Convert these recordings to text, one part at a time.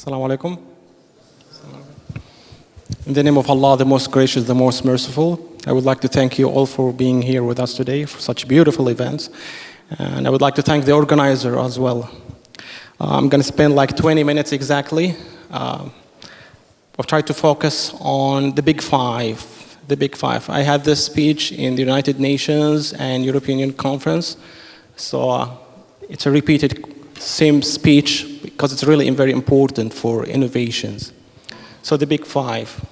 Assalamu alaikum. In the name of Allah, the most gracious, the most merciful, I would like to thank you all for being here with us today for such beautiful events. And I would like to thank the organizer as well. I'm going to spend like 20 minutes exactly. I've tried to focus on the Big Five. The Big Five. I had this speech in the United Nations and European Union Conference. So it's a repeated same speech because it's really very important for innovations. So the Big Five.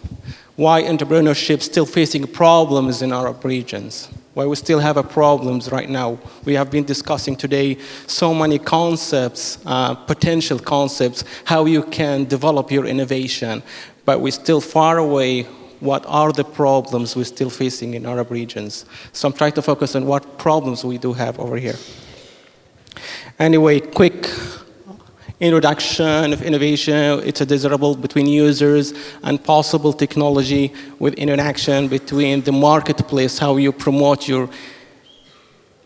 Why entrepreneurship still facing problems in Arab regions? Why we still have problems right now? We have been discussing today so many concepts, potential concepts, how you can develop your innovation, but we're still far away. What are the problems we're still facing in Arab regions? So I'm trying to focus on what problems we do have over here. Anyway, quick introduction of innovation. It's a desirable between users and possible technology with interaction between the marketplace, how you promote your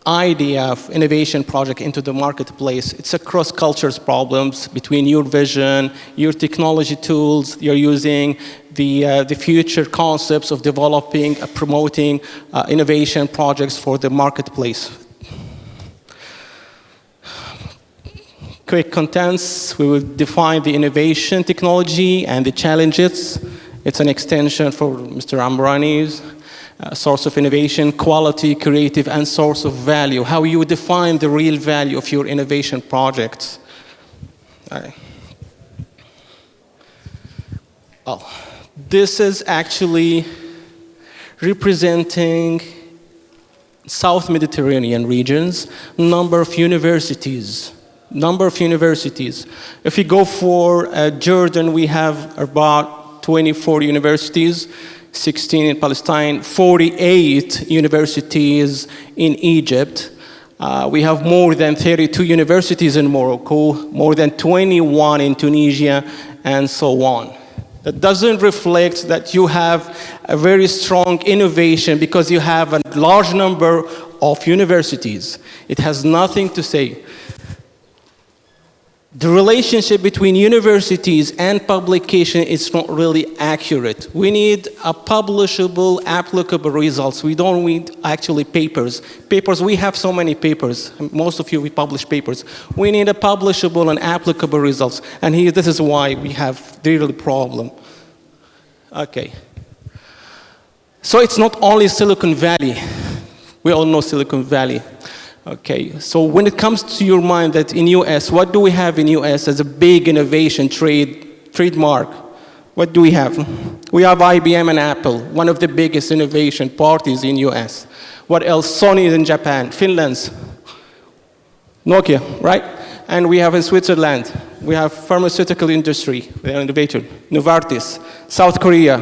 idea of innovation project into the marketplace. It's a cross-cultures problems between your vision, your technology tools you're using, the future concepts of developing, promoting innovation projects for the marketplace. Quick contents, we will define the innovation technology and the challenges. It's an extension for Mr. Amrani's source of innovation, quality, creative, and source of value. How you define the real value of your innovation projects. Well, this is actually representing South Mediterranean regions, number of universities. If you go for Jordan, we have about 24 universities, 16 in Palestine, 48 universities in Egypt. We have more than 32 universities in Morocco, more than 21 in Tunisia, and so on. That doesn't reflect that you have a very strong innovation because you have a large number of universities. It has nothing to say. The relationship between universities and publication is not really accurate. We need a publishable, applicable results. We don't need actually papers. Papers, we have so many papers. Most of you, we publish papers. We need a publishable and applicable results. And here, this is why we have the real problem. Okay. So it's not only Silicon Valley. We all know Silicon Valley. Okay, so when it comes to your mind that in US, what do we have in US as a big innovation trademark? What do we have? We have IBM and Apple, one of the biggest innovation parties in US. What else? Sony is in Japan, Finland, Nokia, right? And we have in Switzerland, we have pharmaceutical industry, we are innovator, Novartis, South Korea,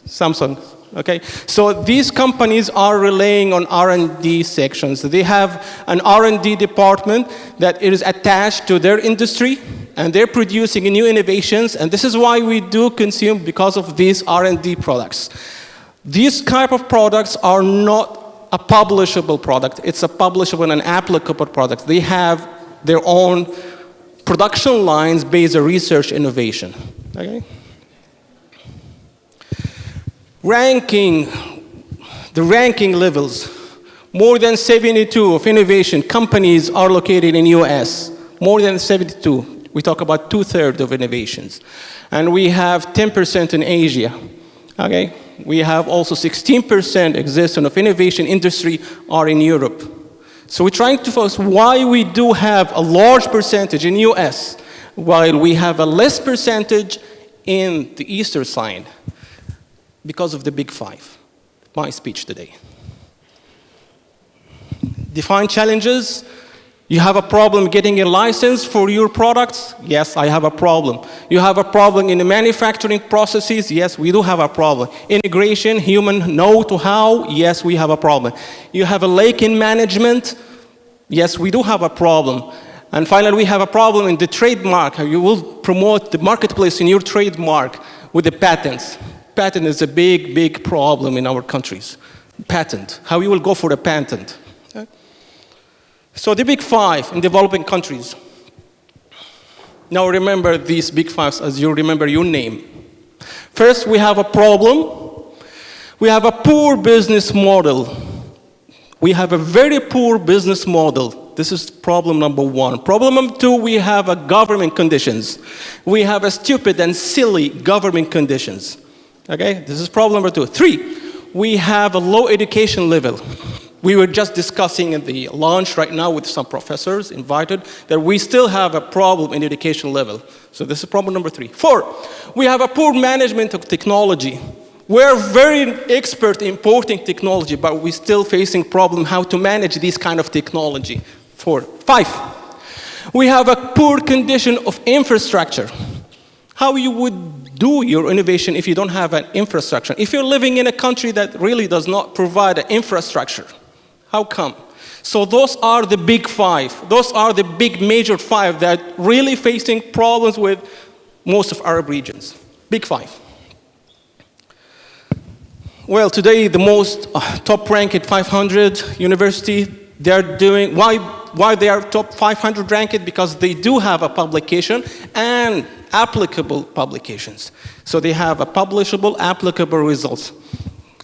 Samsung. Okay, so these companies are relying on R&D sections. They have an R&D department that is attached to their industry, and they're producing new innovations, and this is why we do consume because of these R&D products. These type of products are not a publishable product. It's a publishable and applicable product. They have their own production lines based on research innovation. Okay. The ranking levels, more than 72 of innovation companies are located in US, more than 72. We talk about 2/3 of innovations. And we have 10% in Asia, okay? We have also 16% existence of innovation industry are in Europe. So we're trying to focus why we do have a large percentage in US, while we have a less percentage in the Eastern side. Because of the Big Five, my speech today. Define challenges. You have a problem getting a license for your products? Yes, I have a problem. You have a problem in the manufacturing processes? Yes, we do have a problem. Integration, human know-how? Yes, we have a problem. You have a lack in management? Yes, we do have a problem. And finally, we have a problem in the trademark. You will promote the marketplace in your trademark with the patents. Patent is a big problem in our countries. Patent, how you will go for a patent. Okay. So the Big Five in developing countries. Now remember these big fives as you remember your name. First, we have a problem. We have a poor business model. We have a very poor business model. This is problem number one. Problem number two, we have a government conditions. We have a stupid and silly government conditions. Okay, this is problem number two. Three, we have a low education level. We were just discussing at the launch right now with some professors invited that we still have a problem in education level. So this is problem number three. Four, we have a poor management of technology. We're very expert in importing technology, but we're still facing problem how to manage this kind of technology. 4. 5, we have a poor condition of infrastructure. How you would do your innovation if you don't have an infrastructure? If you're living in a country that really does not provide an infrastructure, how come? So those are the big five. Those are the big major five that really facing problems with most of Arab regions. Big five. Well, today the most top-ranked 500 university, they're doing, why they are top 500 ranked? Because they do have a publication and applicable publications. So they have a publishable, applicable results.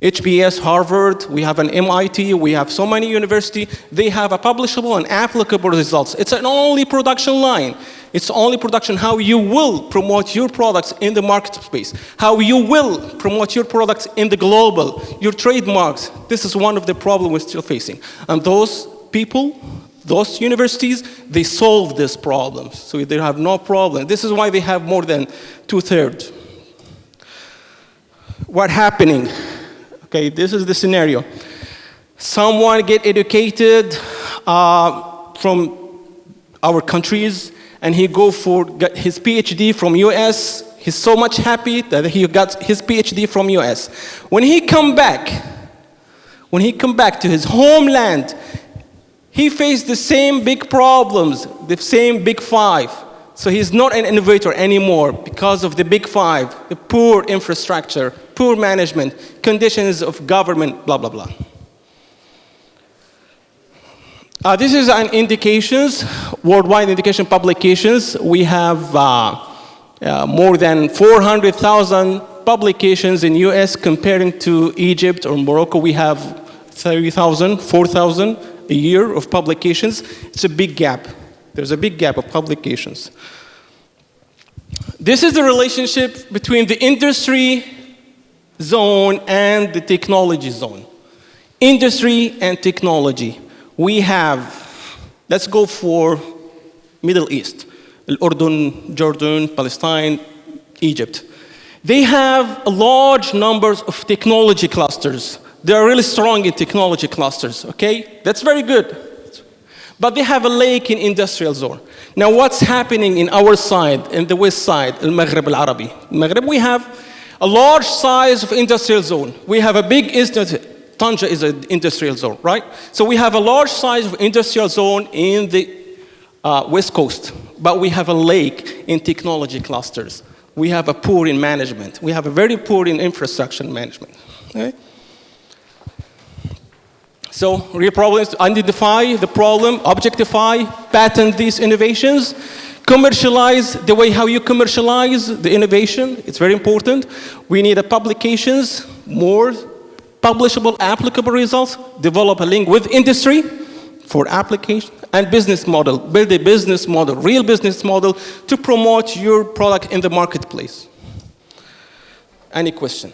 HBS, Harvard, we have an MIT, we have so many universities, they have a publishable and applicable results. It's an only production line. It's only production how you will promote your products in the market space, how you will promote your products in the global, your trademarks. This is one of the problems we're still facing. And those people, those universities, they solve this problem. So they have no problem. This is why they have more than 2/3. What's happening? Okay, this is the scenario. Someone get educated from our countries, and he get his PhD from US. He's so much happy that he got his PhD from US. When he come back to his homeland, he faced the same big problems, the same big five. So he's not an innovator anymore because of the big five, the poor infrastructure, poor management, conditions of government, blah, blah, blah. This is an indications, worldwide indication publications. We have more than 400,000 publications in US comparing to Egypt or Morocco. We have 30,000, 4,000 a year of publications. It's a big gap. There's a big gap of publications. This is the relationship between the industry zone and the technology zone. Industry and technology. We have, let's go for Middle East, Jordan, Palestine, Egypt. They have a large numbers of technology clusters. They are really strong in technology clusters, okay? That's very good. But they have a lake in industrial zone. Now what's happening in our side, in the west side, Al-Maghrib Al-Arabi? Maghrib, we have a large size of industrial zone. We have a big Tanja is an industrial zone, right? So we have a large size of industrial zone in the west coast, but we have a lake in technology clusters. We have a poor in management. We have a very poor in infrastructure management, okay? So real problems, identify the problem, objectify, patent these innovations, commercialize the way how you commercialize the innovation. It's very important. We need a publications, more publishable, applicable results, develop a link with industry for application, and business model. Build a business model, real business model to promote your product in the marketplace. Any question?